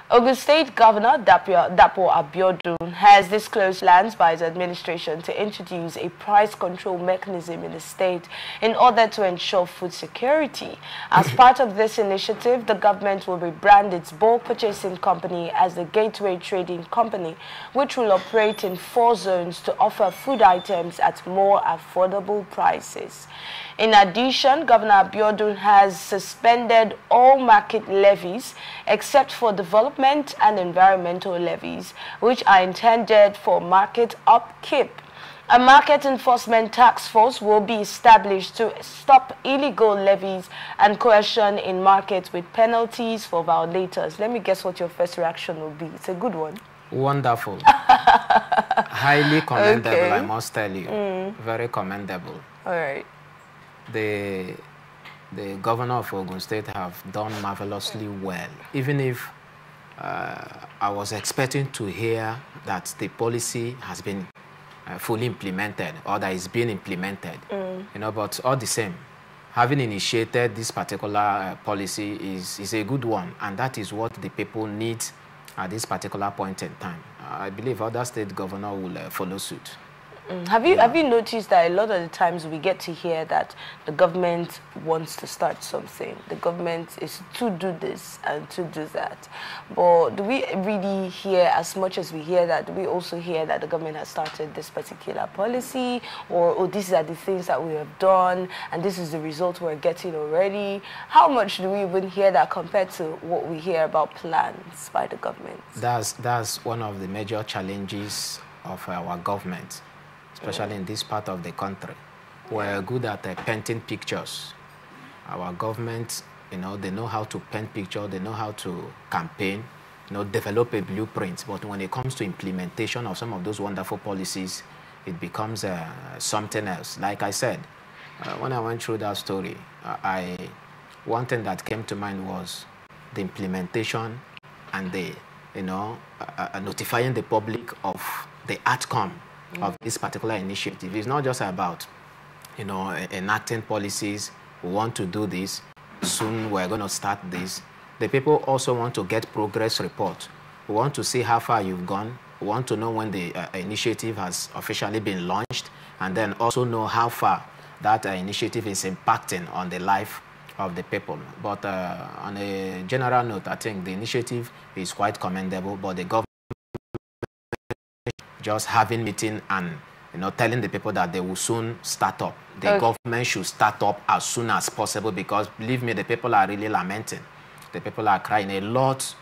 Ogun State Governor Dapo Abiodun has disclosed plans by his administration to introduce a price control mechanism in the state in order to ensure food security. As part of this initiative, the government will rebrand its bulk purchasing company as the Gateway Trading Company, which will operate in 4 zones to offer food items at more affordable prices. In addition, Governor Abiodun has suspended all market levies except for development and environmental levies, which are intended for market upkeep. A market enforcement task force will be established to stop illegal levies and coercion in markets with penalties for violators. Let me guess what your first reaction will be. It's a good one. Wonderful. Highly commendable, okay. I must tell you. Very commendable. All right. The governor of Ogun State have done marvelously well. Even if I was expecting to hear that the policy has been fully implemented or that is being implemented, you know, but all the same, having initiated this particular policy is a good one, and that is what the people need at this particular point in time. I believe other state governors will follow suit. Have you noticed that a lot of the times we get to hear that the government wants to start something, the government is to do this and to do that, but do we really hear, as much as we hear that, do we also hear that the government has started this particular policy, or these are the things that we have done and this is the result we're getting already? How much do we even hear that compared to what we hear about plans by the government? That's one of the major challenges of our government, especially in this part of the country. We're good at painting pictures. Our government, you know, they know how to paint pictures, they know how to campaign, you know, develop a blueprint. But when it comes to implementation of some of those wonderful policies, it becomes something else. Like I said, when I went through that story, one thing that came to mind was the implementation and the, you know, notifying the public of the outcome of this particular initiative. It's not just about, you know, enacting policies. We want to do this. Soon we're going to start this. The people also want to get progress report. We want to see how far you've gone. We want to know when the initiative has officially been launched, and then also know how far that initiative is impacting on the life of the people. But on a general note, I think the initiative is quite commendable, but the government just having meeting and, you know, telling the people that they will soon start up. The government should start up as soon as possible, because believe me, the people are really lamenting. The people are crying. A lot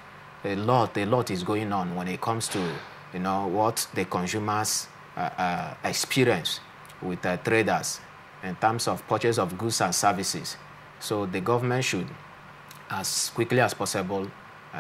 is going on when it comes to, you know, what the consumers experience with traders in terms of purchase of goods and services. So the government should, as quickly as possible,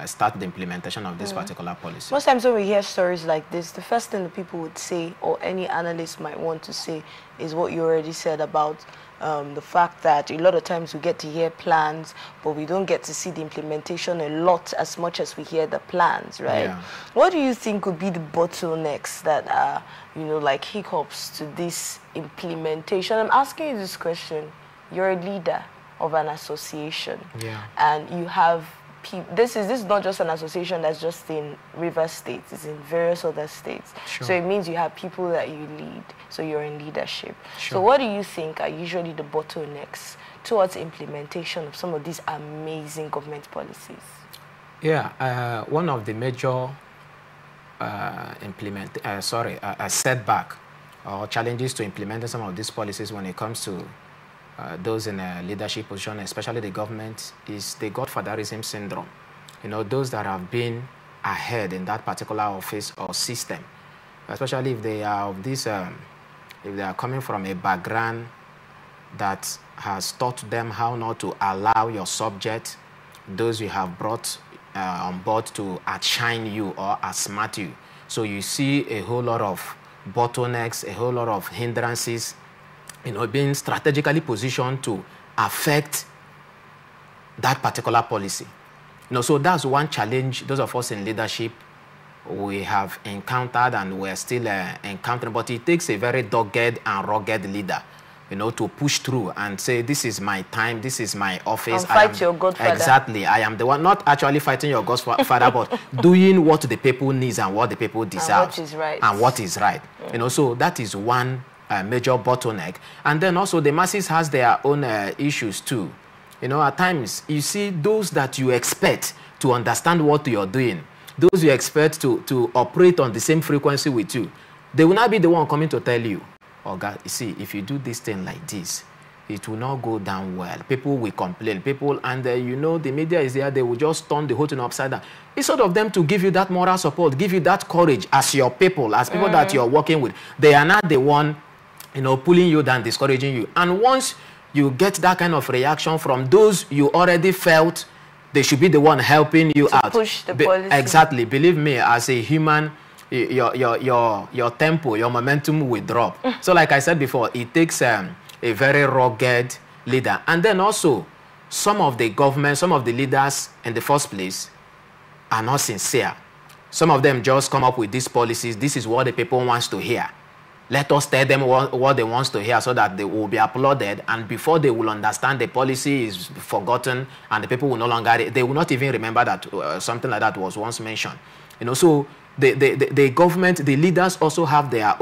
start the implementation of this particular policy. Most times when we hear stories like this, the first thing that people would say, or any analyst might want to say, is what you already said about the fact that a lot of times we get to hear plans, but we don't get to see the implementation a lot as much as we hear the plans, right? Yeah. What do you think would be the bottlenecks that are, you know, like hiccups to this implementation? I'm asking you this question. You're a leader of an association, and you have this is not just an association that's just in Rivers State, it's in various other states. Sure. So it means you have people that you lead, so you're in leadership. Sure. So what do you think are usually the bottlenecks towards implementation of some of these amazing government policies? Yeah, one of the major setback or challenges to implementing some of these policies when it comes to those in a leadership position, especially the government, is the godfatherism syndrome. You know, those that have been ahead in that particular office or system, especially if they are of this, if they are coming from a background that has taught them how not to allow your subject, those you have brought on board, to outshine you or outsmart you. So you see a whole lot of bottlenecks, a whole lot of hindrances, you know, being strategically positioned to affect that particular policy. You know, so that's one challenge those of us in leadership we have encountered and we're still encountering. But it takes a very dogged and rugged leader you know, to push through and say, this is my time, this is my office. And fight your godfather. Exactly. I am the one, not actually fighting your godfather, but doing what the people needs and what the people deserve. And what is right. And what is right. You know, so that is one major bottleneck. And then also the masses has their own issues too. You know, at times, you see those that you expect to understand what you're doing, those you expect to operate on the same frequency with you, they will not be the one coming to tell you, oh God, you see, if you do this thing like this, it will not go down well. People will complain. People, and you know, the media is there, they will just turn the whole thing upside down. Instead of them to give you that moral support, give you that courage as your people, as people that you're working with, they are not the one, you know, pulling you down, discouraging you. And once you get that kind of reaction from those you already felt they should be the one helping you out. Push the policy. Exactly. Believe me, as a human, your tempo, your momentum will drop. So like I said before, it takes a very rugged leader. And then also, some of the government, some of the leaders in the first place are not sincere. Some of them just come up with these policies. This is what the people wants to hear. Let us tell them what they want to hear so that they will be applauded. And before they will understand, the policy is forgotten and the people will no longer, they will not even remember that something like that was once mentioned. You know, so the government, the leaders also have their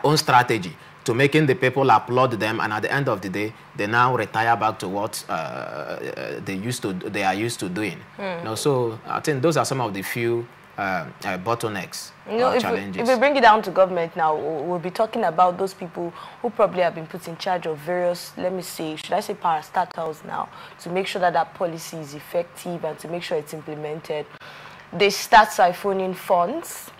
own strategy to making the people applaud them. And at the end of the day, they now retire back to what they are used to doing. You know, so I think those are some of the few bottlenecks, challenges. If we bring it down to government now, we'll be talking about those people who probably have been put in charge of various, let me say, should I say parastatals now, to make sure that that policy is effective and to make sure it's implemented. They start siphoning funds.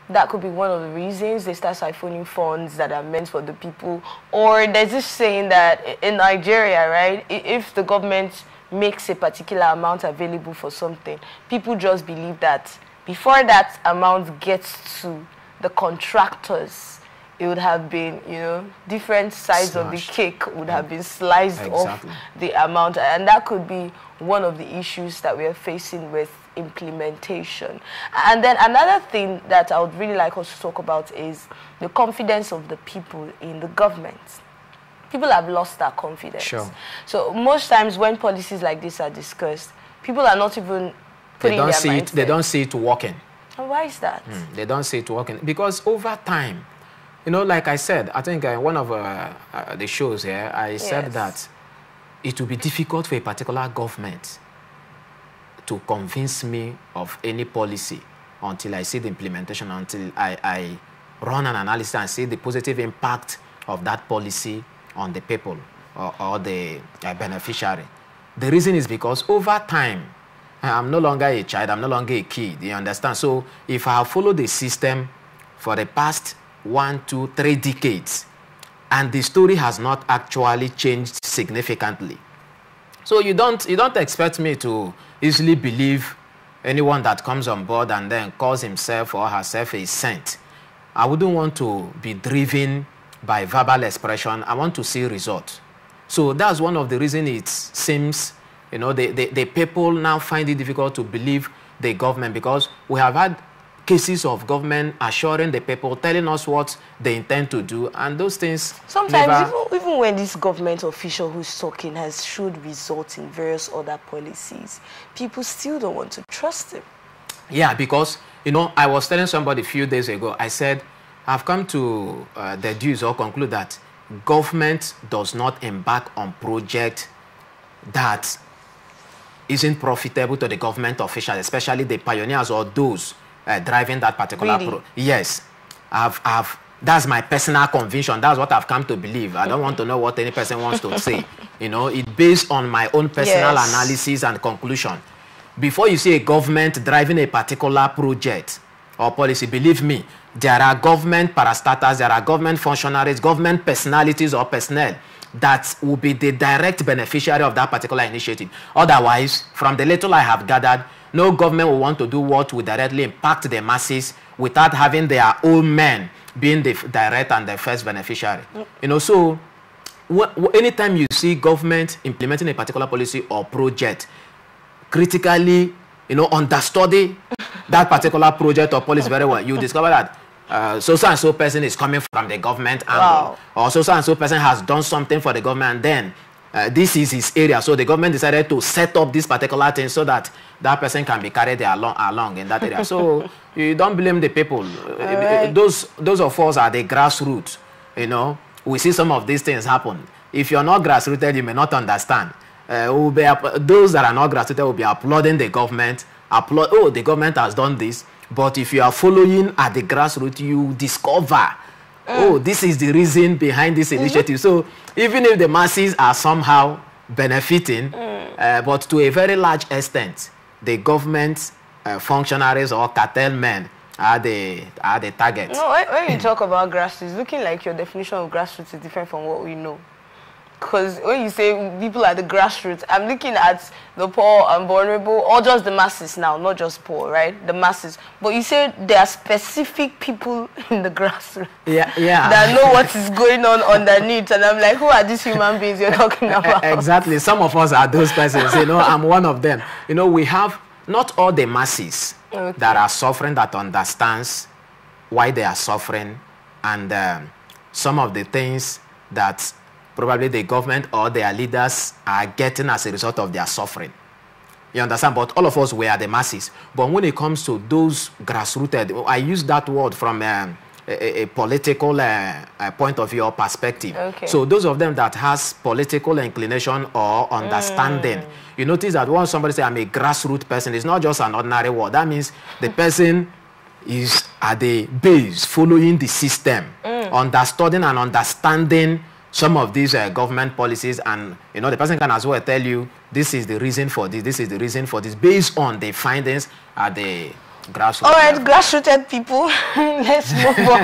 That could be one of the reasons. They start siphoning funds that are meant for the people. Or there's this saying that in Nigeria, right, if the government makes a particular amount available for something, people just believe that before that amount gets to the contractors, it would have been, you know, different sides of the cake would have been sliced off the amount. And that could be one of the issues that we are facing with implementation. And then another thing that I would really like us to talk about is the confidence of the people in the government. People have lost their confidence. Sure. So most times when policies like this are discussed, people are not even putting their mindset. They don't see it working. And why is that? They don't see it working because over time, you know, like I said, I think one of the shows here, I said that it will be difficult for a particular government to convince me of any policy until I see the implementation, until I run an analysis and see the positive impact of that policy on the people or the beneficiary. The reason is because over time, I'm no longer a child, I'm no longer a kid, you understand? So if I have followed the system for the past 1, 2, 3 decades, and the story has not actually changed significantly, so you don't expect me to easily believe anyone that comes on board and then calls himself or herself a saint. I wouldn't want to be driven by verbal expression. I want to see results. So that's one of the reasons it seems, you know, the people now find it difficult to believe the government, because we have had cases of government assuring the people, telling us what they intend to do, and those things sometimes even when this government official who's talking has showed results in various other policies, people still don't want to trust him. Yeah, because, you know, I was telling somebody a few days ago, I said, I've come to deduce or conclude that government does not embark on projects that isn't profitable to the government officials, especially the pioneers or those driving that particular Yes, that's my personal conviction. That's what I've come to believe. I don't want to know what any person wants to say. You know, it's based on my own personal analysis and conclusion. Before you see a government driving a particular project or policy, believe me, there are government parastatals, there are government functionaries, government personalities or personnel that will be the direct beneficiary of that particular initiative. Otherwise, from the little I have gathered, no government will want to do what will directly impact the masses without having their own men being the direct and the first beneficiary. You know, so anytime you see government implementing a particular policy or project, critically, you know, understudy that particular project or policy very well, you discover that so and so person is coming from the government angle, or so and so person has done something for the government, and then this is his area. So the government decided to set up this particular thing so that that person can be carried along in that area. So you don't blame the people. Right. Those of us are the grassroots. You know, we see some of these things happen. If you're not grassrooted, you may not understand. Those that are not grassrooted will be applauding the government. Oh, the government has done this. But if you are following at the grassroots, you discover, oh, this is the reason behind this initiative. So even if the masses are somehow benefiting, but to a very large extent, the government functionaries or cartel men are the target. No, when you talk about grassroots, looking like your definition of grassroots is different from what we know. Because when you say people are the grassroots, I'm looking at the poor and vulnerable, or just the masses now, not just poor, right? The masses. But you say there are specific people in the grassroots that know what is going on underneath. And I'm like, who are these human beings you're talking about? Exactly. Some of us are those persons. You know, I'm one of them. You know, we have not all the masses that are suffering that understands why they are suffering, and some of the things that probably the government or their leaders are getting as a result of their suffering. You understand? But all of us, we are the masses. But when it comes to those grassrooted, I use that word from a political point of view or perspective. So those of them that has political inclination or understanding, you notice that when somebody says, I'm a grassroots person, it's not just an ordinary word. That means the person is at the base, following the system, understanding and understanding some of these government policies, and you know, the person can as well tell you this is the reason for this, this is the reason for this, based on the findings at the grassroots. All right, grassrooted people, let's move on.